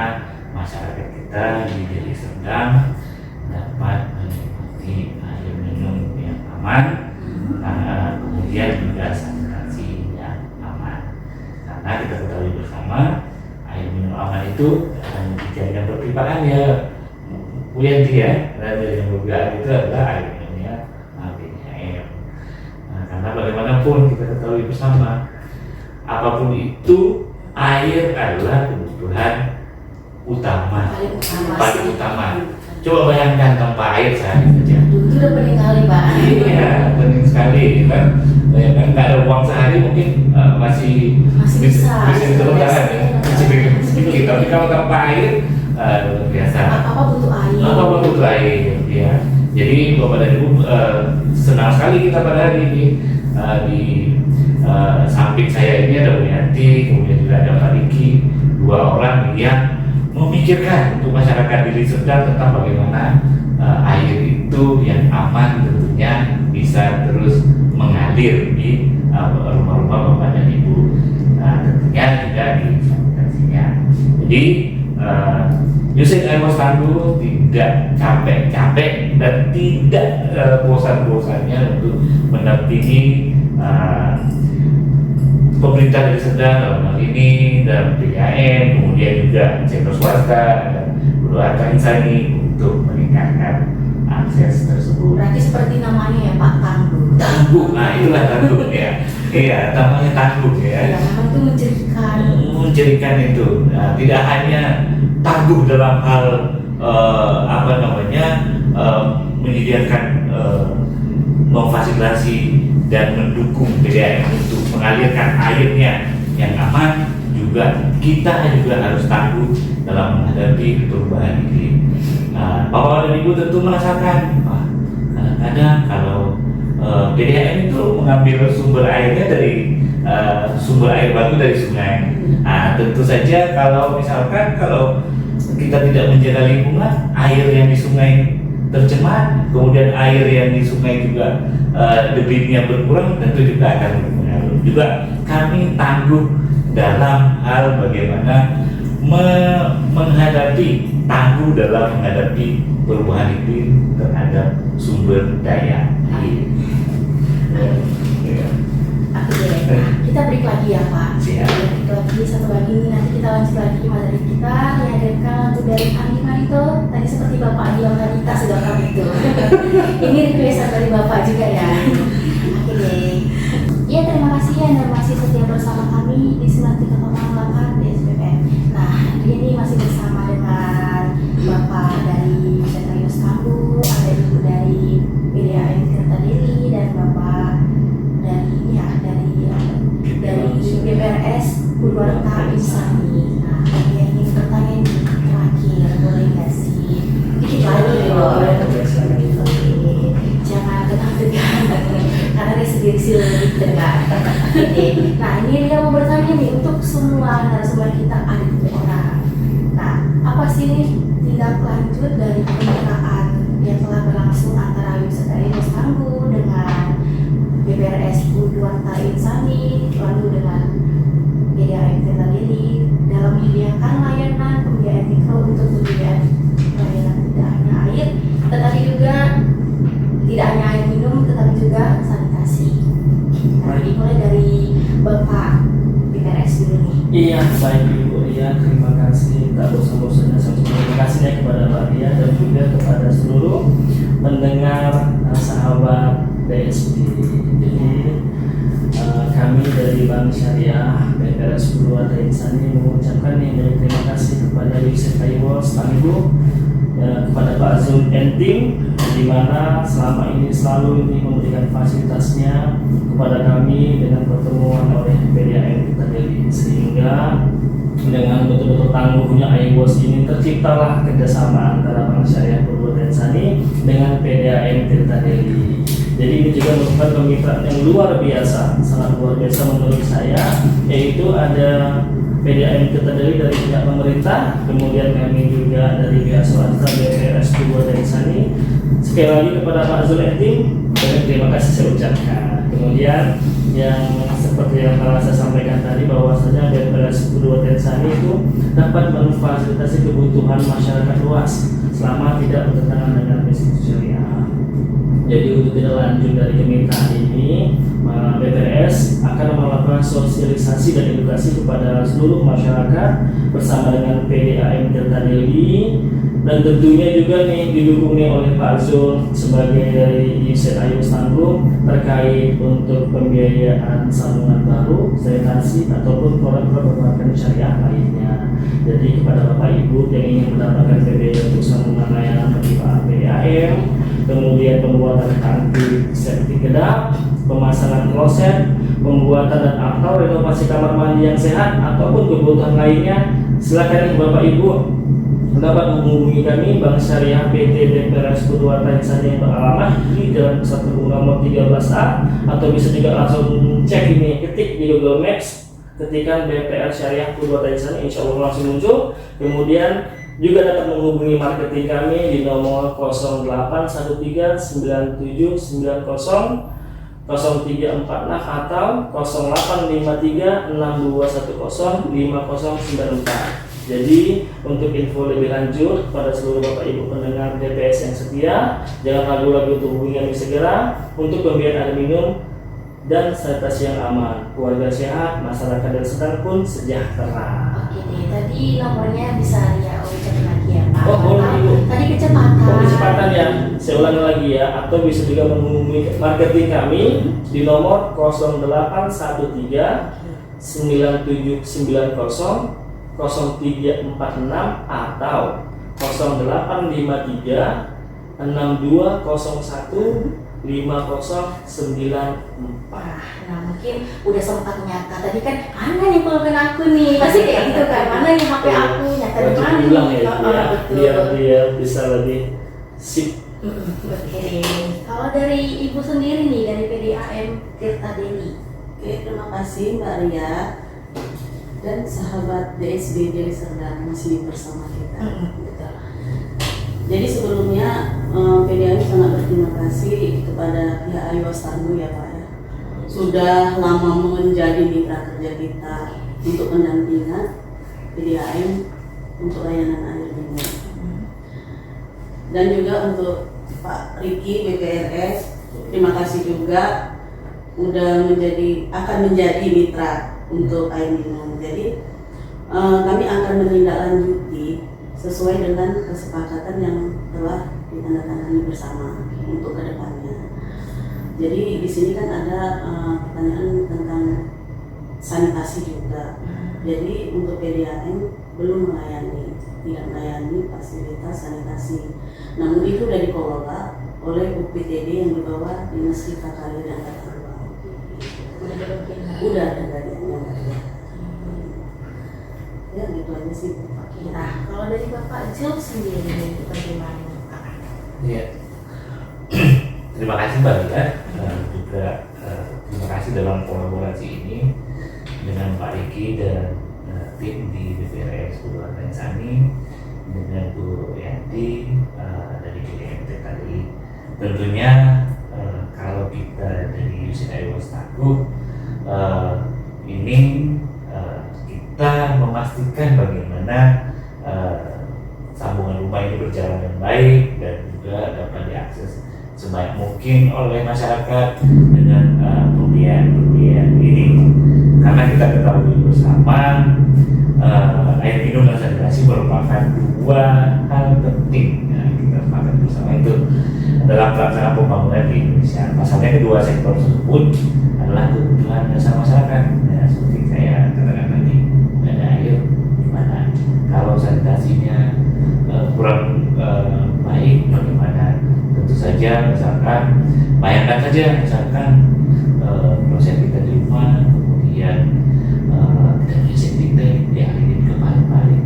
D: masyarakat kita di Deli Serdang dapat menikmati air minum yang aman, kemudian juga sanitasi yang aman. Karena kita ketahui bersama air minum aman itu dijadikan pertimbangan ya Bu Yanti ya, dan dari yang itu adalah air minumnya PDAM. Karena bagaimanapun kita ketahui bersama, apapun itu air adalah kebutuhan paling utama. Coba bayangkan tanpa air sehari saja.
A: Itu udah penting kali Pak.
D: Iya, penting sekali kan. Bayangkan nggak ada uang sehari mungkin masih bisa bertahan ya, masih sedikit. Tapi kalau tanpa air luar biasa.
A: Apa butuh air?
D: Apa butuh air ya. Jadi Bapak dan Ibu, senang sekali kita pada hari ini di samping saya ini ada Bu Yanti, kemudian juga ada Pak Riki, dua orang yang memikirkan untuk masyarakat Deli Serdang tentang bagaimana air itu yang aman tentunya bisa terus mengalir di rumah-rumah Bapak dan Ibu. Tentunya juga di sanitasinya. Jadi UCTM Stafur tidak capek-capek dan tidak bosan-bosannya untuk mendampingi pemerintah Deli Serdang dalam hal ini, dan PDAM, kemudian juga sektor swasta dan Purwakarta Insani untuk meningkatkan akses tersebut.
A: Berarti seperti namanya ya Pak, Tangguh.
D: Nah itulah tangguh ya. Iya, namanya tangguh
A: Ya,
D: ya.
A: memang itu mencerikan.
D: Mencirikan itu. Nah, tidak hanya tangguh dalam hal apa namanya menyediakan memfasilitasi dan mendukung PDAM untuk mengalirkan airnya yang aman, juga kita juga harus tangguh dalam menghadapi perubahan iklim. Nah, Bapak dan Ibu tentu merasakan, kadang-kadang kalau PDAM itu mengambil sumber airnya dari sumber air baku dari sungai. Nah, tentu saja kalau misalkan kalau kita tidak menjaga lingkungan, air yang di sungai tercemar, kemudian air yang di sungai juga debitnya berkurang, tentu juga akan berpengaruh. Juga kami tangguh dalam hal bagaimana tangguh dalam menghadapi perubahan iklim terhadap sumber daya air.
A: Oke, kita break lagi ya Pak.
D: Siap.
A: Break lagi, satu lagi nih, nanti kita lanjut lagi materi kita dihadirkan untuk dari Andi Marito. Tadi seperti Bapak bilang tadi kita sudah pamit itu. Ini requestan dari Bapak juga ya. Oke. Ya, terima kasih Anda masih setia bersama kami di 93,8 DSBPM. Nah, ini masih bersama dengan Bapak dari Sekretariat Kambu, ada Ibu dari PDAM Tirta Deli, dan Bapak dari BPRS Purwakarta Insani. Nah, yang ingin bertanya nih terakhir, boleh nggak sih? Dikit lagi loh. Oke, jangan tegang-tegang karena dia sendiri sih lebih tegang. Oke, nah ini dia mau bertanya nih untuk semua narasumber kita ada 7 orang. Nah, apa sih nih tindak lanjut dari kemitraan yang telah berlangsung antara Sekretariat Kambu dengan BPRS Purwakarta Insani, lalu dengan PDAM Tirta Deli dalam menyediakan layanan pembiayaan mikro untuk pembiayaan layanan tidak hanya air, tetapi juga tidak hanya air minum, tetapi juga sanitasi. Nah, dimulai dari Bapak BPRS dulu nih.
B: Iya, baik Ibu Ria, terima kasih tak bosan-bosannya saya terima kasihnya kepada Mbak Ria dan juga kepada seluruh pendengar sahabat DSB. Jadi kami dari Bank Syariah BPRS Purwakarta Insani mengucapkan banyak terima kasih kepada Yusuf Kaiwos Tangguh, kepada Pak Zul and tim, di mana selama ini selalu memberikan fasilitasnya kepada kami dengan pertemuan oleh PDAM Tirta Deli, sehingga dengan betul-betul tangguhnya IWOS ini terciptalah kerjasama antara Bank Syariah Purwakarta Insani dengan PDAM Tirta Deli. Jadi ini juga merupakan kemitraan yang luar biasa, sangat luar biasa menurut saya, yaitu ada PDAM Tirta Deli dari pihak pemerintah, kemudian kami juga dari pihak swasta BPRS Purwakarta Insani. Sekali lagi kepada Pak Zul Etim, terima kasih saya ucapkan. Kemudian yang seperti yang telah saya sampaikan tadi, bahwasanya BPRS Purwakarta Insani itu dapat memfasilitasi kebutuhan masyarakat luas selama tidak bertentangan dengan prinsip syariah. Jadi untuk tidak lanjut dari kemitraan ini, BPRS akan melakukan sosialisasi dan edukasi kepada seluruh masyarakat bersama dengan PDAM Tirta Deli, dan tentunya juga didukung oleh Pak Zul sebagai dari ICAIWOS Tangguh terkait untuk pembiayaan sambungan baru, sanitasi ataupun program perbankan syariah lainnya. Jadi kepada Bapak Ibu yang ingin mendapatkan PBI untuk sambungan layanan bagi PDAM, kemudian pembuatan tangki septic kedap, pemasangan kloset, pembuatan dan atau renovasi kamar mandi yang sehat ataupun kebutuhan lainnya, silakan Bapak Ibu dapat menghubungi kami Bank Syariah PT BPRS Purwakarta Insani yang beralamat di Jalan Pusat Kebun nomor 13A, atau bisa juga langsung cek ketik di Google Maps, ketika BPR Syariah Purwakarta Insani, insya Allah langsung muncul. Kemudian juga dapat menghubungi marketing kami di nomor 081397900346 atau 085362105094. Jadi untuk info lebih lanjut pada seluruh Bapak Ibu pendengar DPS yang setia, jangan ragu-ragu untuk hubungi kami segera untuk pembiayaan air minum dan sanitasi yang aman. Keluarga sehat, masyarakat dan sedang pun sejahtera.
A: Oke deh, tadi nomornya bisa ya ucapin lagi ya Pak.
B: Oh, boleh Ibu.
A: Tadi kecepatan.
B: Oh, kecepatan ya. Saya ulangi lagi ya. Atau bisa juga menghubungi marketing kami di nomor 0813 9790 0346 atau 0853 6201 5094.
A: Nah mungkin udah sempat nyata tadi kan mana nih pulpen aku nih pasti kayak gitu kan, mana nih HP aku nyata di
B: Wajib
A: mana
B: diulang
A: nih.
B: ya,
A: Oh,
B: ya
A: betul.
B: biar dia bisa lebih sip.
A: Oke, kalau dari ibu sendiri nih dari PDAM Tirta Deli.
C: Oke, terima kasih Mbak Ria dan sahabat DSB Deli Serdang masih bersama kita.
A: Betul.
C: Jadi sebelumnya PDAM sangat berterima kasih kepada pihak Ayos Tangguh ya Pak ya. Sudah lama menjadi mitra kerja kita untuk pendampingan PDAM untuk layanan air minum. Dan juga untuk Pak Riki BPRS, terima kasih juga udah akan menjadi mitra untuk air minum. Jadi kami akan menindaklanjuti sesuai dengan kesepakatan yang telah ditandatangani bersama untuk kedepannya. Jadi di sini kan ada pertanyaan tentang sanitasi juga. Jadi untuk PDAM belum tidak melayani fasilitas sanitasi. Namun itu sudah dikelola oleh UPTD yang di bawah Dinas Cipta Karya dan Tata Ruang. Udah ada dari yang ada. Ya gitu aja sih.
A: Nah, kalau dari Bapak Job sendiri bagaimana Pak?
D: Ya. Terima kasih Mbak Ria, juga terima kasih dalam kolaborasi ini dengan Pak Riki dan tim di BPRS Purwakarta Insani dengan Bu Yanti dari BDMT tadi. Tentunya kalau kita dari USIN Ayos Tangguh ini kita memastikan bagaimana sambungan rumah ini berjalan dengan baik dan juga dapat diakses sebaik mungkin oleh masyarakat dengan pembelian ini, karena kita ketahui bersama air minum dan sanitasi merupakan dua hal penting yang kita sepakat bersama itu dalam pelaksanaan pembangunan di Indonesia. Pasalnya kedua sektor tersebut adalah kebutuhan dasar masyarakat. Ya, seperti saya katakan tadi, nggak ada air gimana? Kalau sanitasinya kurang baik bagaimana? Tentu saja misalkan bayangkan saja misalkan proses kita di rumah kemudian tidak disinfektan dialiri ke paling-paling,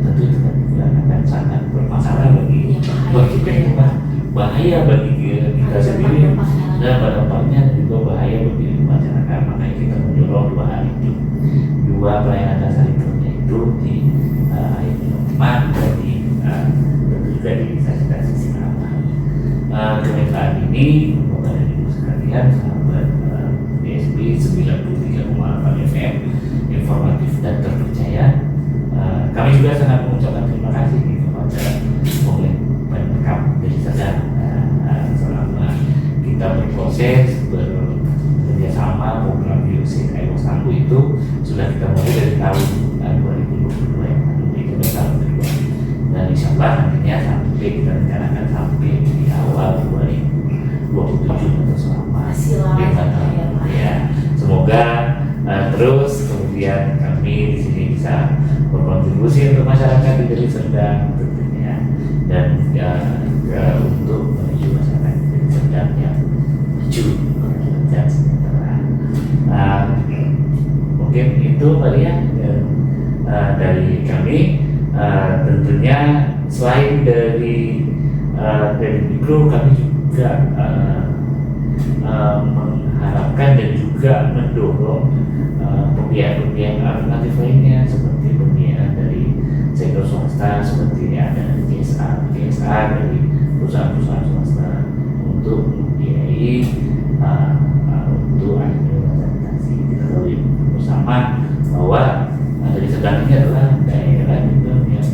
D: tentu itu kan juga akan sangat bermasalah bagi kita, bahaya bagi kita sendiri dan dampaknya juga bahaya bagi masyarakat. Makanya kita mendorong dua hal itu, dua pelayanan dasar itu yaitu di air minum dan tentu juga di sanitasi sinar. Kemitraan ini Bapak dan Ibu sekalian, sahabat DSB 93,8 FM informatif dan terpercaya, kami juga sangat mengucapkan terima kasih kepada Pemkab Deli Serdang selama kita berproses bekerjasama program USIN Ayos Tangguh itu sudah kita mulai dari tahun 2022 yang lalu, itu tahun kedua, dan insya Allah nantinya sampai kita rencanakan sampai di awal 2027 atau selama 5 tahun. Ya, semoga terus kemudian kami di sini bisa berkontribusi untuk masyarakat di Deli Serdang tentunya, dan untuk menuju masyarakat di Deli Serdang yang maju dan sejahtera. Mungkin itu Mbak Ria dari kami. Tentunya selain dari mikro, kami juga mengharapkan dan juga mendorong pembiayaan alternatif lainnya seperti pembiayaan dari sektor swasta seperti ada CSA dari perusahaan-perusahaan swasta untuk membiayai untuk air minum dan sanitasi. Kita tahu bersama bahwa Deli Serdang ini adalah daerah juga yang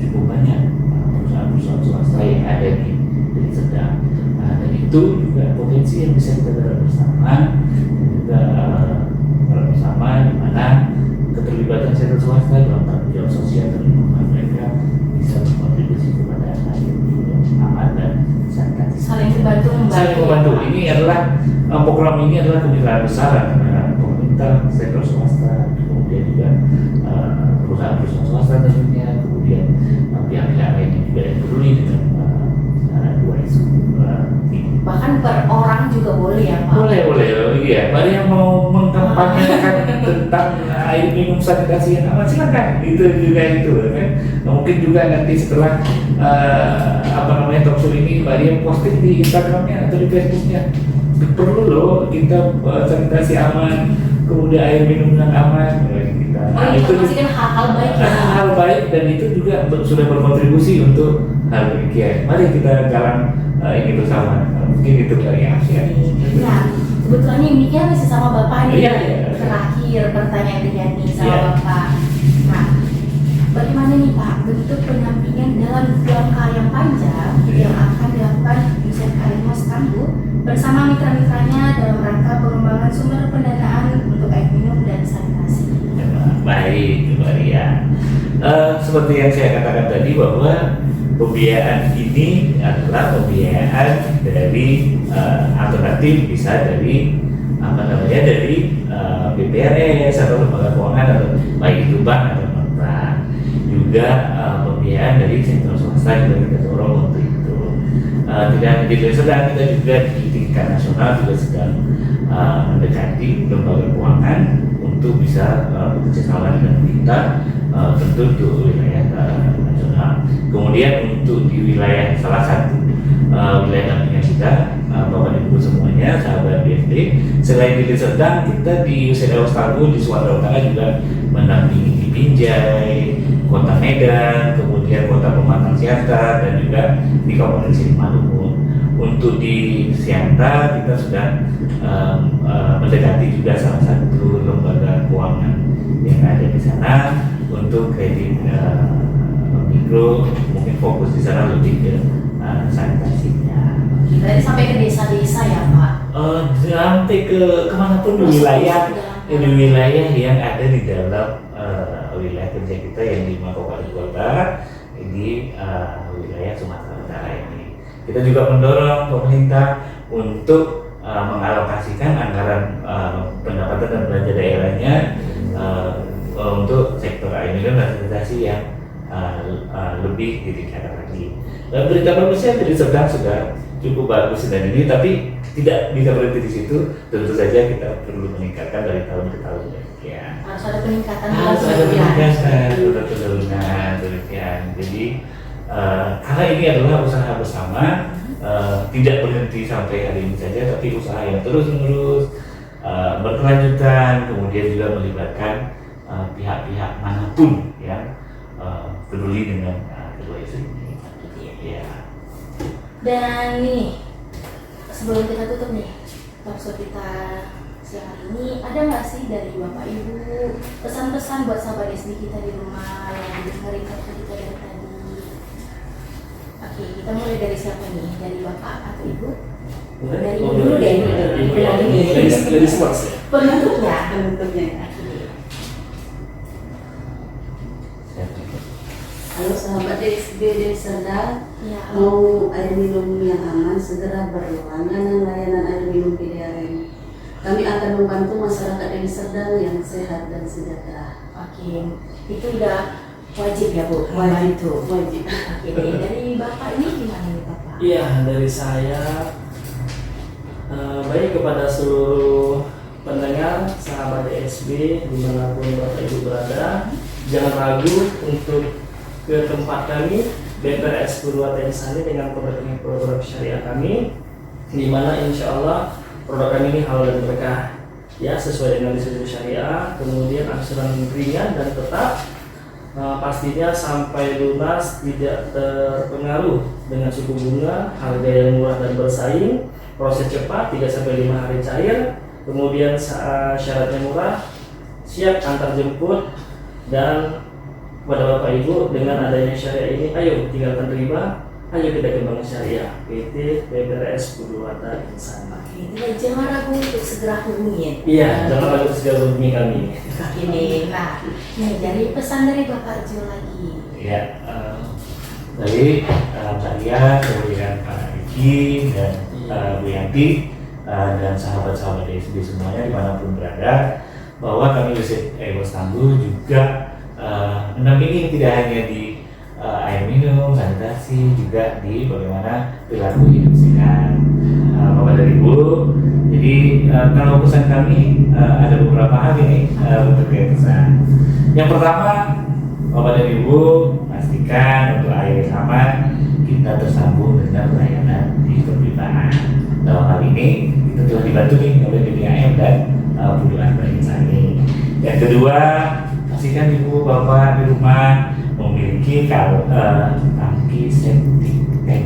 D: cukup banyak perusahaan-perusahaan swasta yang ada di Deli Serdang. Dan itu juga potensi yang bisa kita garap bersama, dan juga bersama di mana keterlibatan sektor swasta dalam tanggung jawab sosial dan lingkungan mereka bisa berkontribusi ini adalah program ini adalah kemitraan besar antara pemerintah, sektor swasta, kemudian juga perusahaan-perusahaan swasta tentunya, kemudian pihak-pihak lain yang juga yang peduli dengan dua isu ini.
A: Bahkan per orang juga boleh ya Pak?
D: Boleh, iya. Bagi yang mau mengkampanyekan tentang air minum sanitasi yang aman, silakan. Itu juga itu, kan. Nah, mungkin juga nanti setelah talkshow ini, Mbak Ria posting di Instagramnya atau di Facebooknya. Perlu loh kita sanitasi aman, kemudian air minum yang aman. Kita.
A: Nah, itu kan hal-hal baik ya.
D: Hal baik dan itu juga sudah berkontribusi untuk hal demikian. Mari kita galang ini bersama. Mungkin itu dari Asia.
A: Nah, kebetulan ini kan masih sama Bapak nih.
D: Iya.
A: Terakhir pertanyaan nih sama
D: Iya.
A: Bapak. Nah, bagaimana nih Pak bentuk pendampingan dalam jangka yang panjang yang akan dilakukan UCK Alimos Kambu bersama mitra-mitranya dalam rangka pengembangan sumber pendanaan untuk air minum dan sanitasi?
D: Baik, Mbak Ria. Seperti yang saya katakan tadi bahwa pembiayaan ini adalah pembiayaan dari alternatif, bisa dari dari BPRS atau lembaga keuangan atau baik itu bank atau non-bank. Juga pembiayaan dari sektor swasta juga kita dorong untuk itu. Tidak hanya di Desa, kita juga di tingkat nasional juga sedang mendekati lembaga keuangan untuk bisa bekerjasama dengan kita, tentu untuk wilayah nasional. Kemudian untuk di wilayah salah satu wilayah dampingan kita, Bapak Ibu semuanya, sahabat BFD, selain di Deli Serdang, kita di UCD Kambu di Sumatera Utara juga mendampingi di Binjai, Kota Medan, kemudian Kota Pematang Siantar, dan juga di Kabupaten Sigi Maluku. Untuk di Siantar kita sudah mendekati juga salah satu lembaga keuangan yang ada di sana untuk kredit mikro, mungkin fokus di sana lebih ke sanitasinya.
A: Berarti sampai ke desa-desa ya Pak?
D: Sampai ke kemanapun di wilayah yang ada di dalam wilayah kerja kita yang di 5 kabupaten kota di wilayah Sumatera Utara ini. Kita juga mendorong pemerintah untuk mengalokasikan anggaran pendapatan dan belanja daerahnya untuk sektor air minum dan sanitasi yang lebih ditingkatkan lagi. Dan berita bagusnya dari Serdang sudah cukup bagus dan ini, tapi tidak bisa berhenti di situ. Tentu saja kita perlu meningkatkan dari tahun ke tahun. Ya.
A: Harus ada peningkatan.
D: Harus ada peningkatan, turunan, demikian. Jadi karena ini adalah usaha bersama, tidak berhenti sampai hari ini saja, tapi usaha yang terus-menerus berkelanjutan, kemudian juga melibatkan pihak-pihak manapun yang peduli dengan kedua isu ini. Ya.
A: Dan nih, sebelum kita tutup nih, talkshow kita siang hari ini, ada nggak sih dari Bapak Ibu pesan-pesan buat sahabat SD kita di rumah yang dengerin talkshow kita dari tadi? Oke, kita mulai dari siapa nih? Dari Bapak atau Ibu? Dari Ibu dulu deh.
B: Dari first ya.
A: Penutupnya.
C: Halo sahabat DSB Deli Serdang,
A: Ya.
C: mau air minum yang aman, segera berlangganan layanan air minum PDAM. Kami akan membantu masyarakat Deli Serdang yang sehat dan sejahtera.
A: Oke, itu udah wajib ya Bu?
C: Wajib.
A: Oke, dari Bapak ini gimana nih Bapak?
B: Iya, dari saya baik kepada seluruh pendengar sahabat DSB dimanapun Bapak Ibu berada, jangan ragu untuk ke tempat kami BPRS Purwakarta Insani dengan produk syariah kami, di mana insya Allah produk kami ini halal dan berkah, ya, sesuai dengan disiplin syariah, kemudian angsuran ringan dan tetap, pastinya sampai lunas, tidak terpengaruh dengan suku bunga, harga yang murah dan bersaing, proses cepat 3-5 hari cair, kemudian syaratnya murah, siap antar jemput. Dan kepada Bapak Ibu, dengan adanya syariah ini, ayo tinggalkan riba, ayo kita kembangkan syariah. PT BPRS Purwakarta Insani.
A: Oke, jangan ragu untuk segera hubungi.
B: Iya, jangan ragu segera hubungi kami.
A: Ini, nah, nih dari pesan dari Bapak Jo lagi.
D: Ya, dari Mbak Ria, kemudian Pak Riki dan Bu Yanti, dan sahabat-sahabat DSB semuanya dimanapun berada, bahwa kami Listrik Air Istanbul juga mendampingi tidak hanya di air minum, sanitasi, juga di bagaimana perilaku hidup sehat. Bapak dan Ibu, jadi kalau pesan kami ada beberapa hal ini untuk pesan. Yang pertama, Bapak dan Ibu pastikan untuk air aman kita tersambung dengan layanan di perpipaan. Dalam hal ini kita telah dibantu nih oleh DPAM dan Buduan Bayinsani. Yang kedua, pastikan Ibu Bapak di rumah memiliki tangki septic tank.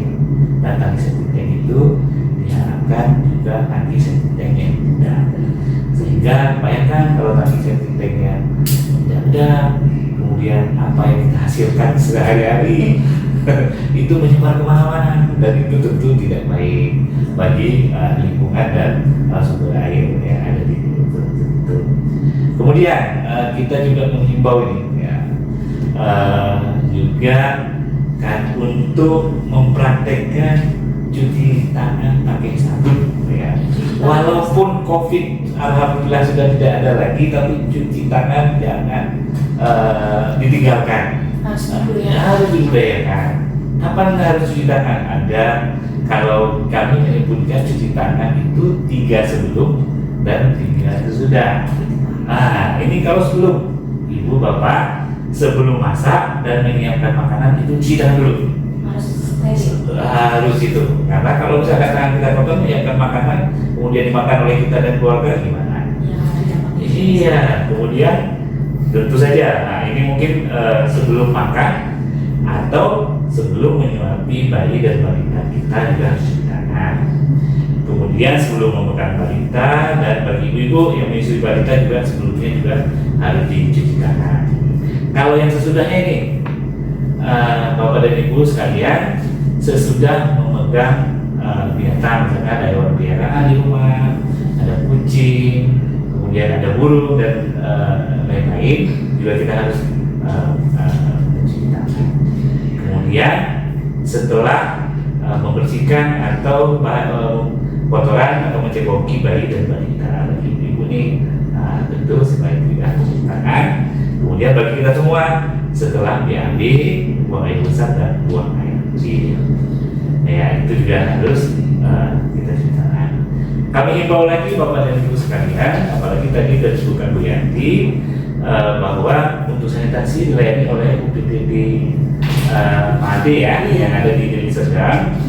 D: Dan tangki septic tank itu diharapkan juga tangki septic tank yang mudah. Sehingga bayangkan kalau tangki septic tanknya tidak ada, kemudian apa yang kita hasilkan sehari-hari itu menyebar kemana-mana, dan itu tentu tidak baik bagi lingkungan dan sumber air yang ada di situ. Kemudian kita juga menghimbau ini ya, juga kan untuk mempraktekkan cuci tangan pakai sabun ya. Walaupun COVID alhamdulillah sudah tidak ada lagi, tapi cuci tangan jangan ditinggalkan. Harus dibudayakan. Kapan harus cuci tangan? Ada, kalau kami menyebutkan cuci tangan itu 3 sebelum dan 3 sesudah. Nah, ini kalau sebelum, Ibu Bapak sebelum masak dan menyiapkan makanan itu cuci tangan dulu. Harus itu, karena kalau misalkan tangan kita kotor menyiapkan makanan kemudian dimakan oleh kita dan keluarga gimana? Iya, kemudian tentu saja. Nah, ini mungkin sebelum makan atau sebelum menyuapi bayi dan balita kita juga harus cuci tangan. Kemudian sebelum memegang balita dan bagi ibu-ibu yang menyusui balita juga sebelumnya juga harus dicuci tangan. Kalau yang sesudahnya ini, Bapak dan Ibu sekalian, sesudah memegang binatang, misalnya ada hewan peliharaan di rumah, ada kucing, kemudian ada burung dan lain-lain, juga kita harus mencuci tangan. Kemudian setelah membersihkan atau kotoran atau mencekoki bayi dan balita, bagi ibu ini tentu sebaiknya juga mencuci tangan. Kemudian bagi kita semua, setelah diambil buang air besar dan buang air kecil, ya itu juga harus kita cuci tangan. Kami himbau lagi Bapak dan Ibu sekalian, apalagi tadi dari disebutkan Bu Yanti, bahwa untuk sanitasi dilayani oleh UPTD Made ya, yang ada di Deli Serdang.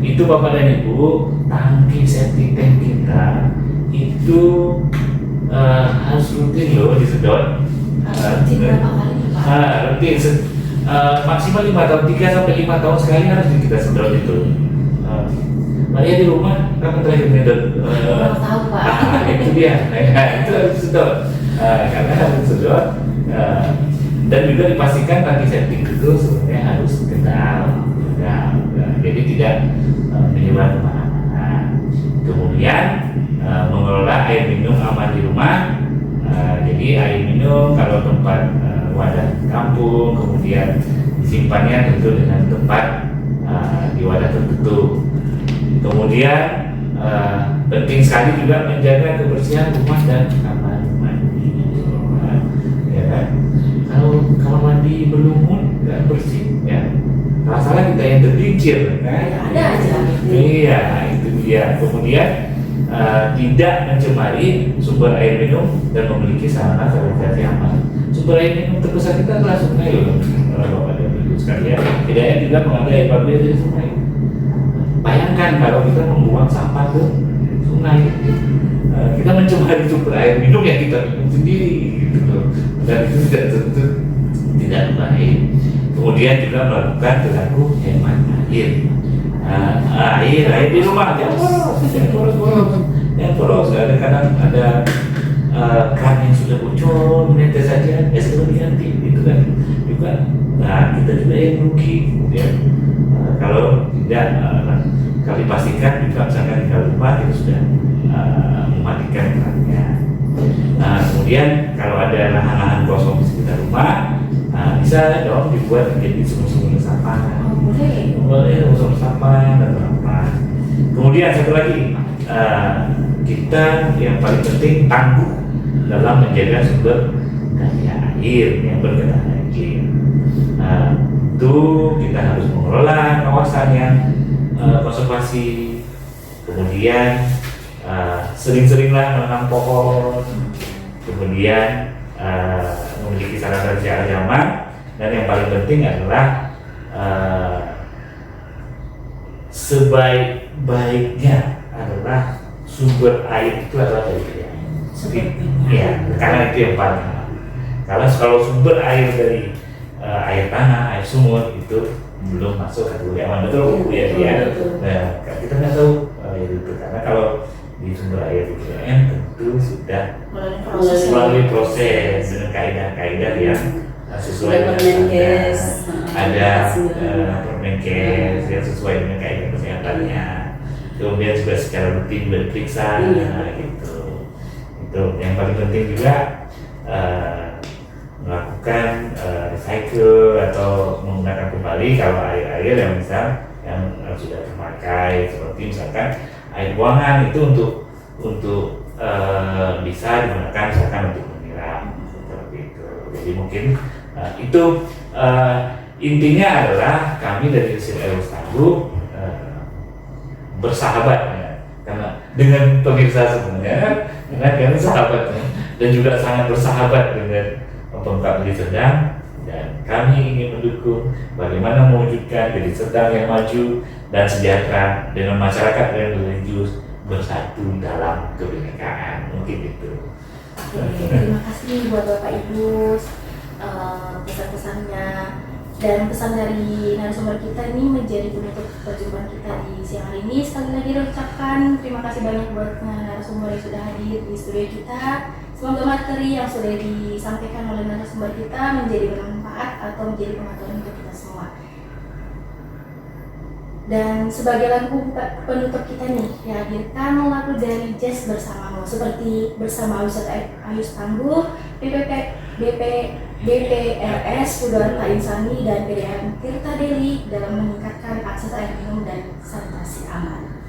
D: Itu Bapak dan Ibu, tangki septic tank kita itu harus rutin loh disedot.
A: Rutin berapa kali Pak?
D: Rutin maksimal 5 tahun, 3 sampai 5 tahun sekali harus kita sedot itu. Maria di rumah kapan terakhir sedot?
A: Tahu Pak.
D: Itu dia. Nah, itu harus disedot. Karena harus disedot dan juga dipastikan tangki septic itu sebenarnya harus kental. Jadi tidak menyebar kemana-mana. Kemudian mengelola air minum aman di rumah. Jadi air minum kalau tempat wadah kampung, kemudian disimpannya tentu dengan tempat di wadah tertutup. Kemudian penting sekali juga menjaga kebersihan rumah dan kamar mandi. Ya kan? Kalau kamar mandi berlumut, nggak bersih, ya masalah kita yang tergelincir, kan?
A: Ada aja.
D: Iya, itu dia. Kemudian tidak mencemari sumber air minum dan memiliki sarana sanitasi aman. Sumber air minum terbesar kita adalah sungai loh, Bapak dan Ibu sekalian. Tidak juga mengambil air baku dari sungai. Bayangkan kalau kita membuang sampah ke sungai, kita mencemari sumber air minum yang kita minum sendiri, gitu. Dan itu tidak baik. Kemudian juga melakukan perilaku hemat air. Air di rumah jangan boros. Kadang ada keran yang sudah bocor, menetes saja, segera diganti, gitu kan. Juga, kita juga yang rugi. Kemudian kalau tidak, kalau dipastikan juga misalkan di dalam rumah kita sudah mematikan kerannya. Kemudian kalau ada lahan-lahan kosong di sekitar rumah, bisa dong dibuat menjadi sumur-sumur resapan. Boleh sumur resapan dan apa. Kemudian satu lagi, kita yang paling penting tangguh dalam menjaga sumber daya air yang berketahanan iklim. Itu kita harus mengelola kawasan yang konservasi, kemudian sering-seringlah menanam pohon, kemudian memiliki sarana secara nyaman, dan yang paling penting adalah sebaik-baiknya adalah sumber air itu adalah dari PDAM. Ya, karena itu yang paling aman. Kalau sumber air dari air tanah, air sumur itu belum masuk kategori aman, betul Bu ya? Nah, kita nggak tahu itu karena kalau di sumber air PDAM tentu sudah melalui proses dengan kaidah-kaidah yang sesuai dengan
C: Permenkes,
D: ada Permenkes yang sesuai dengan kaidah kesehatannya. Kemudian juga secara rutin diperiksa, gitu. Itu yang paling penting juga melakukan recycle atau menggunakan kembali kalau air-air yang sudah terpakai, seperti misalkan air buangan itu untuk bisa digunakan misalkan untuk menyiram, seperti itu. Jadi mungkin itu intinya adalah kami dari Resir Eros Tangguh bersahabat ya, karena dengan pemirsa semuanya, karena kami sahabatnya dan juga sangat bersahabat dengan Pemkab Deli Serdang, dan kami ingin mendukung bagaimana mewujudkan Deli Serdang yang maju dan sejahtera dengan masyarakat yang religius bersatu dalam kebinekaan. Mungkin itu.
A: Terima kasih buat Bapak Ibu pesan-pesannya, dan pesan dari narasumber kita ini menjadi penutup perjumpaan kita di siang hari ini. Sekali lagi ucapkan terima kasih banyak buat narasumber yang sudah hadir di studio kita. Semoga materi yang sudah disampaikan oleh narasumber kita menjadi bermanfaat atau menjadi pengetahuan untuk kita semua. Dan sebagai lagu penutup kita nih, dihadirkan lagu dari Jazz Bersamamu, seperti Bersama Ayus Tangguh, BPRS Purwakarta Insani, dan PDAM Tirta Deli dalam meningkatkan akses air minum dan sanitasi aman.